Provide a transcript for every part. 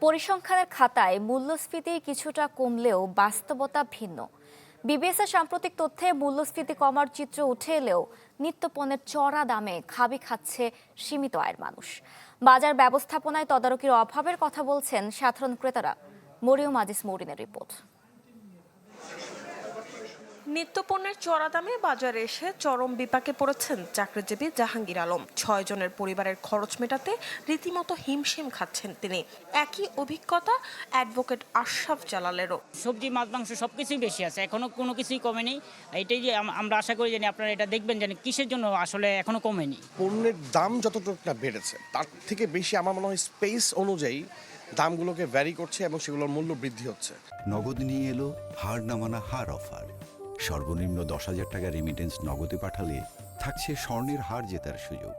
পরিসংখ্যানের খাতায় মূল্যস্ফীতি কিছুটা কমলেও বাস্তবতা ভিন্ন। বিবিএসের সাম্প্রতিক তথ্যে মূল্যস্ফীতি কমার চিত্র উঠে এলেও নিত্যপণ্যের চড়া দামে খাবি খাচ্ছে সীমিত আয়ের মানুষ। বাজার ব্যবস্থাপনায় তদারকির অভাবের কথা বলছেন সাধারণ ক্রেতারা। মরিয়ম আজিজ মরিনের রিপোর্ট। নিত্যপণ্যের চড়া দামে বাজারে এসে চরম বিপাকে পড়েছেন চাকরিজীবী জাহাঙ্গীর আলম। 6 জনের পরিবারের খরচ মেটাতে রীতিমতো হিমশিম খাচ্ছেন তিনি। একই অভিজ্ঞতা অ্যাডভোকেট আশরাফ জালালেরও। সবজি, মাছ, মাংস সবকিছুই বেশি আছে, এখনো কোনো কিছুই কমেনি। এটাই যে আমরা আশা করি জানি আপনারা এটা দেখবেন জানি কিসের জন্য আসলে এখনো কমেনি। পণ্যের দাম যতটুকু না বেড়েছে তার থেকে বেশি আমার মনে হয় স্পেস অনুযায়ী দামগুলোকে ভ্যারি করছে এবং সেগুলোর মূল্য বৃদ্ধি হচ্ছে। নগদ নিয়ে এলো হার না মানা হার অফার। সর্বনিম্ন 10,000 টাকা রেমিটেন্স নগদে পাঠালে থাকছে স্বর্ণের হার জেতার সুযোগ।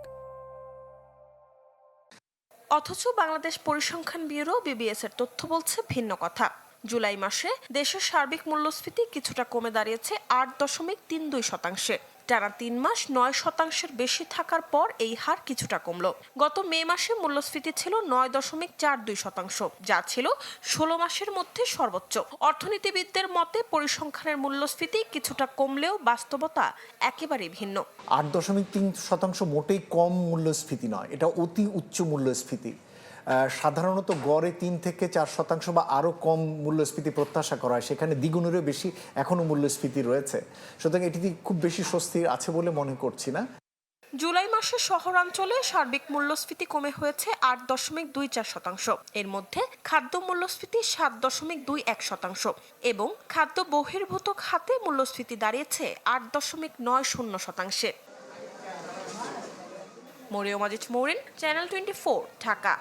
অথচ বাংলাদেশ পরিসংখ্যান ব্যুরো বিবিএস এর তথ্য বলছে ভিন্ন কথা। জুলাই মাসে দেশের সার্বিক মূল্যস্ফীতি কিছুটা কমে দাঁড়িয়েছে 8.32%। টানা 3 মাস 9% বেশি থাকার পর এই হার কিছুটা কমলো। গত মে মাসে মূল্যস্ফীতি ছিল 9.42%, যা ছিল 16 মাসের মধ্যে সর্বোচ্চ। অর্থনীতিবিদদের মতে পরিসংখ্যানের মূল্যস্ফীতি কিছুটা কমলেও বাস্তবতা একেবারেই ভিন্ন। 8.3% মোটেই কম মূল্যস্ফীতি নয়, এটা অতি উচ্চ মূল্যস্ফীতি। সাধারণত গড়ে 3 থেকে 4% বা আরও কম মূল্যস্ফীতি প্রত্যাশা করা হয়, সেখানে দ্বিগুণেরও বেশি এখনও মূল্যস্ফীতি রয়েছে। সুতরাং এটি খুব বেশি স্বস্তি আছে বলে মনে করছি না। জুলাই মাসে শহরাঞ্চলে সার্বিক মূল্যস্ফীতি কমে হয়েছে 8.24%। এর মধ্যে খাদ্য মূল্যস্ফীতি 7.21% এবং খাদ্য বহির্ভূত খাতে মূল্যস্ফীতি দাঁড়িয়েছে 8.90%। মরিয়ম আজিজ মরিন, চ্যানেল 24, ঢাকা।